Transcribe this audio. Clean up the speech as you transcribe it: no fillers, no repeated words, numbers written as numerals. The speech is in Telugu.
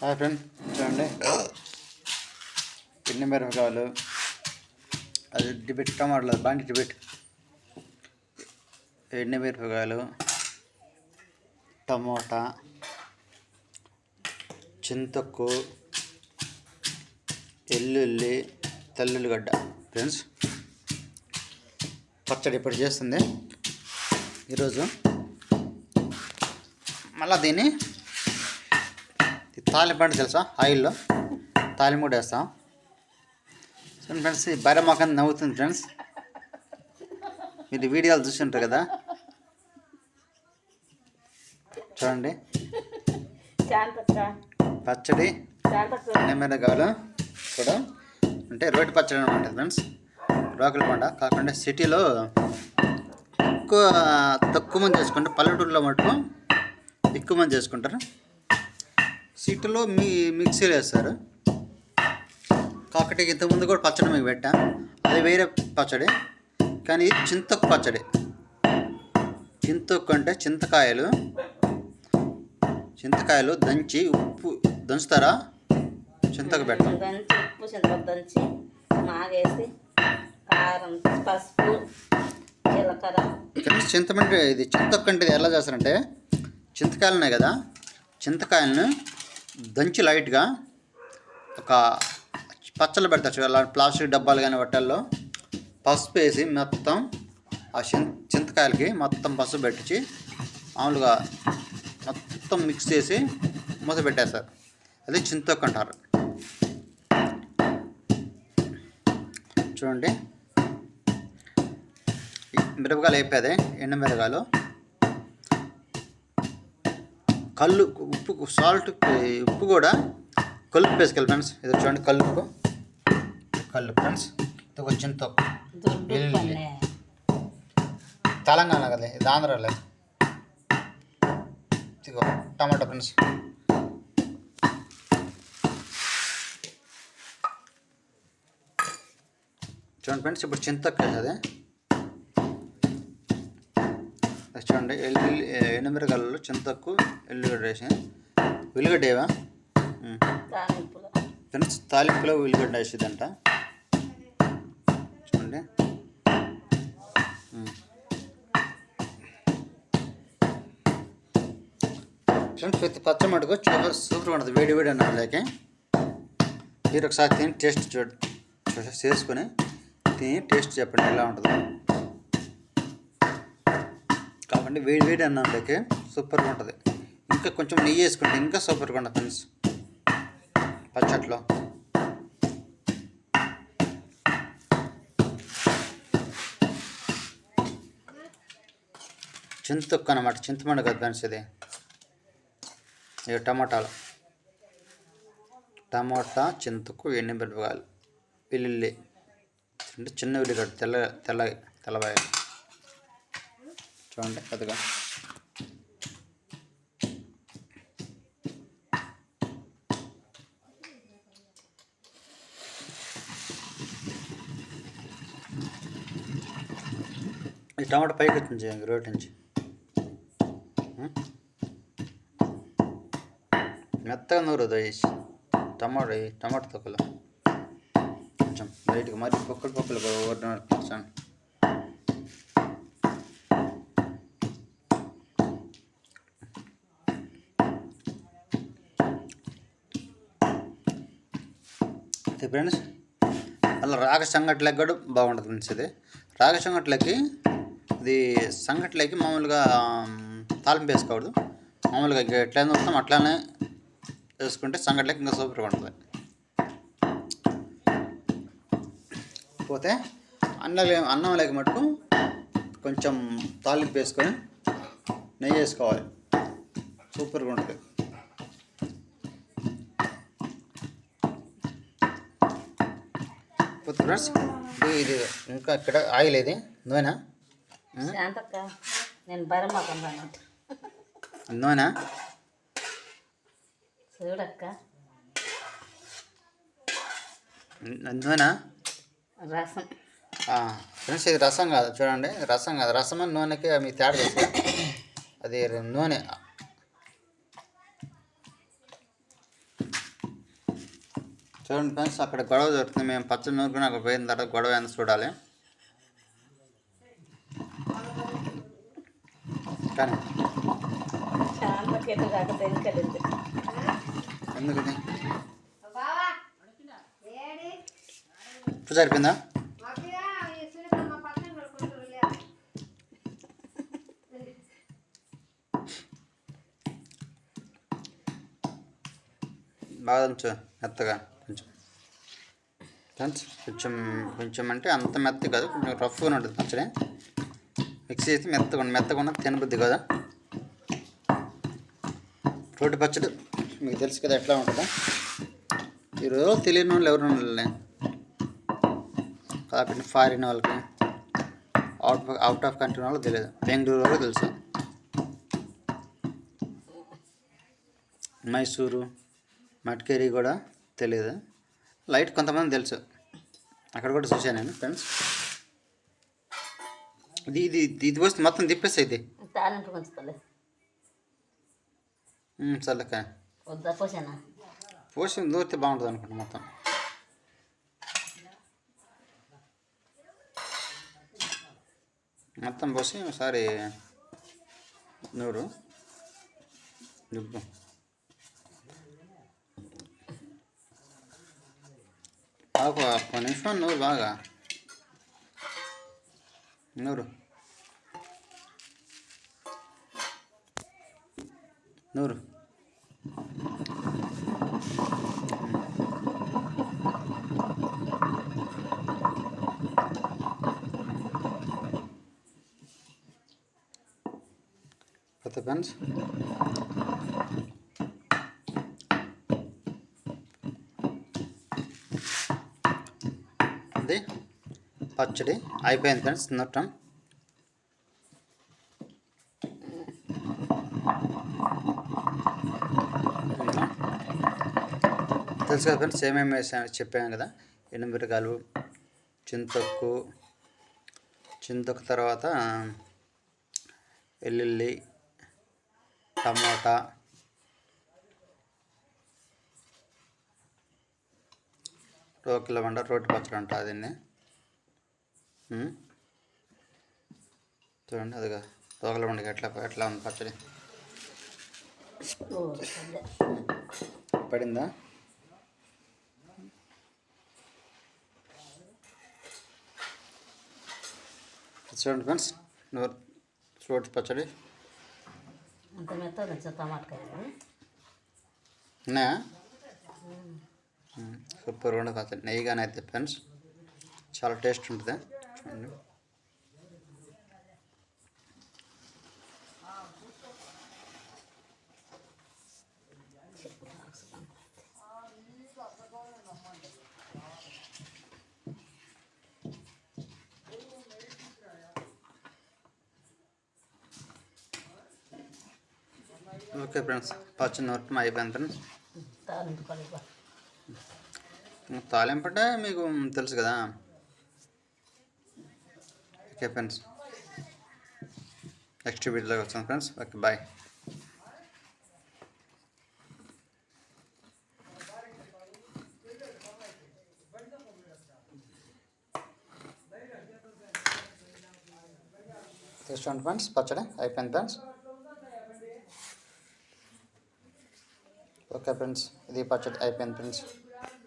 హాయ్ ఫ్రెండ్, చూడండి ఎన్ని మిరపకాయలు, అది డిబెట్ టమాటాలు, బండి డిబెట్ ఎండు మిరపకాయలు, టమోటా, చింతొక్కు, ఎల్లుల్లి, తెల్లుల్లిగడ్డ. ఫ్రెండ్స్, పచ్చడి ఇప్పుడు చేస్తుంది ఈరోజు. మళ్ళీ దీన్ని తాలింపు తెలుసా, ఆయిల్లో తాలింపు కూడా వేస్తాం. చూడండి ఫ్రెండ్స్, ఈ బర్రె మొఖం నవ్వుతుంది. ఫ్రెండ్స్, మీరు వీడియోలు చూసి ఉంటారు కదా. చూడండి, పచ్చడి మిరపకాయలు కూడా అంటే రోటి పచ్చడి అనమాట ఫ్రెండ్స్. రోకలి పంట కాకుండా సిటీలో తక్కువ మంది చేసుకుంటారు, పల్లెటూరులో మటుకు ఎక్కువ మంది చేసుకుంటారు. సిటీలో మిక్సీలు వేస్తారు. కాకపోతే ఇంతకుముందు కూడా పచ్చడి మీకు పెట్టా, అది వేరే పచ్చడి. కానీ చింతొక్కు పచ్చడి. చింతొక్కు అంటే చింతకాయలు దంచి ఉప్పు దంచుతారా, చింతకు పెట్టాం, ఉప్పు చింతపండు దంచి మాగేసి కారం, పసుపు, జీలకర్ర. చింతపండు ఇది చింతొక్కు అంటే ఎలా చేస్తారంటే, చింతకాయలు ఉన్నాయి కదా, చింతకాయలను దంచి లైట్గా ఒక పచ్చళ్ళు పెడతారు. అలా ప్లాస్టిక్ డబ్బాలు కానీ వట్టల్లో పసుపు వేసి మొత్తం ఆ చింతకాయలకి మొత్తం పసుపు పెట్టించి మామూలుగా మొత్తం మిక్స్ చేసి మూత పెట్టేస్తారు. అది చింతొక్కు అంటారు. చూడండి, మిరపకాయలు అయిపోయాయి, ఎండు మిరపకాయలు, కళ్ళు, ఉప్పు, సాల్ట్, ఉప్పు కూడా కలుపు వేసుకోవాలి ఫ్రెండ్స్. ఇది చూడండి, కళ్ళు ఫ్రెండ్స్. ఇది ఒక చింతొక్కు, తెలంగాణ కదా, ఇది ఆంధ్రాలో. ఇదిగో టమాటా ఫ్రెండ్స్. చూడండి ఫ్రెండ్స్, ఇప్పుడు చింతొక్కు వేసేది. చూడండి, ఎండుమిరకాయలలో చింతొక్కు, ఎల్లుగడ్డ వేసి, ఉల్లిగడ్డ ఏవా ఫ్రెండ్స్, తాలింపులో ఉల్లిగడ్డ వేసేదంట. చూడండి, ఫ్రెండ్స్, ప్రతి పచ్చడి మటుకు సూపర్గా ఉంటుంది. వేడి అన్నదాకే మీరు ఒకసారి తిని టేస్ట్ చేసుకొని తిని టేస్ట్ చెప్పండి ఎలా ఉంటుందో. కాబట్టి వేడి అన్నంలోకి సూపర్గా ఉంటుంది. ఇంకా కొంచెం నెయ్యి వేసుకుంటే ఇంకా సూపర్గా ఉంటుంది ఫ్రెండ్స్ పచ్చట్లో. చింతొక్కు అన్నమాట, చింతపండు కదా ఫ్రెండ్స్ ఇది. ఇక టమాటా, చింతొక్కు, ఎండు మిరపకాయలు, వెల్లుల్లి అంటే చిన్న ఉల్లిగడ్డ, తెల్లబాయ. చూడండి పెద్దగా. ఈ టమాటా పైకి వచ్చింది రోటి నుంచి, మెత్తగా నూరదు వేసి టమాటా తొక్కలు కొంచెం లైట్గా, మరి పొక్కలు ఓడినాడు. అయితే ఫ్రెండ్స్, అలా రాగ సంగట్లకి కూడా బాగుంటుంది ఫ్రెండ్స్. ఇది రాగ సంగట్లకి, ఇది సంగట్లకి మామూలుగా తాలింపు వేసుకోకూడదు. మామూలుగా ఎట్లయినా వస్తాం అట్లానే వేసుకుంటే సంగట్లకి ఇంకా సూపర్గా ఉంటుంది. పోతే అన్నం లేక మటుకు కొంచెం తాలింపు వేసుకొని నెయ్యి వేసుకోవాలి, సూపర్గా ఉంటుంది. ఫ్రెండ్స్, ఇది ఇంకా ఇక్కడ ఆయిల్ ఇది నూనె, నూనె చూడక్క, నూనె రసం. ఫ్రెండ్స్, ఇది రసం కాదు. చూడండి, రసం కాదు, రసం అని నూనెకి మీ తేడా తెలుసు. అది నూనె. చూడండి ఫ్రెండ్స్, అక్కడ గొడవ జరుగుతుంది. మేము పచ్చడి నూరుకుని అక్కడ పోయిన తర్వాత గొడవ ఎంత చూడాలి. కానీ శాంతకి ఎటు కాక తెలియలేదు. ఎందుకని ఇప్పుడు సరిపోయిందా? బాగా కొంచెం మెత్తగా కొంచెం ఫ్రెండ్స్, కొంచెం కొంచెం అంటే అంత మెత్త కాదు, కొంచెం రఫ్గా ఉంటుంది పచ్చడి. మిక్సీ చేసి మెత్తగా ఉన్నది తినబుద్ది కదా. రోటి పచ్చడి మీకు తెలుసు కదా ఎట్లా ఉంటుందో. ఈరోజు తెలియని వాళ్ళు ఎవరు ఉండాలి కాబట్టి ఫారిన్ వాళ్ళకి, అవుట్ ఆఫ్ కంట్రీ వాళ్ళకి తెలియదు. బెంగళూరు వాళ్ళకి తెలుసు, మైసూరు మట్కేరి కూడా తెలియదు. లైట్ కొంతమంది తెలుసు, అక్కడ కూడా చూసాను నేను ఫ్రెండ్స్. ఇది వస్తే మొత్తం తిప్పేసి అయితే తాలింపు కొంచుకోలే చల్లక వద్దా పోసానా పోసి దూరితే బాగుంటుంది అనుకుంటా. మొత్తం పోసి ఒకసారి నూరు దుబ్బు ఒక్క నిమిషం నూరు, బాగా నూరు నూరు. కొత్త ఫ్రెండ్స్, అది పచ్చడి అయిపోయింది ఫ్రెండ్స్. తినటం తెలుసు కదా ఫ్రెండ్స్, ఏమేమి వేసాను చెప్పాను కదా. ఎండుమిరకాయలు, చింతొక్కు తర్వాత వెల్లుల్లి, టమోటా, రోకిల బండ, రోటి పచ్చడి అంట దీన్ని. చూడండి అదిగా రోకల బండకి ఎట్లా ఉంది పచ్చడి. పడిందా? చూడండి ఫ్రెండ్స్, రోటి పచ్చడి అంత మెత్తగా టమాటకాయలు ఉన్నాయా? సూపర్ ఉండే పచ్చడి, నెయ్యిగానే అయితే ఫ్రెండ్స్ చాలా టేస్ట్ ఉంటుంది. చూడండి ఓకే ఫ్రెండ్స్, పచ్చడి నూరటం అయిపోయింది ఫ్రెండ్స్. తాలింపు అంటే మీకు తెలుసు కదా. ఓకే ఫ్రెండ్స్, నెక్స్ట్ వీడియోలోకి వచ్చాను ఫ్రెండ్స్. Okay bye. చూడండి ఫ్రెండ్స్, పచ్చడి అయిపోయింది ఫ్రెండ్స్. ఓకే ఫ్రెండ్స్, ఇది పచ్చడి అయిపోయింది ఫ్రెండ్స్.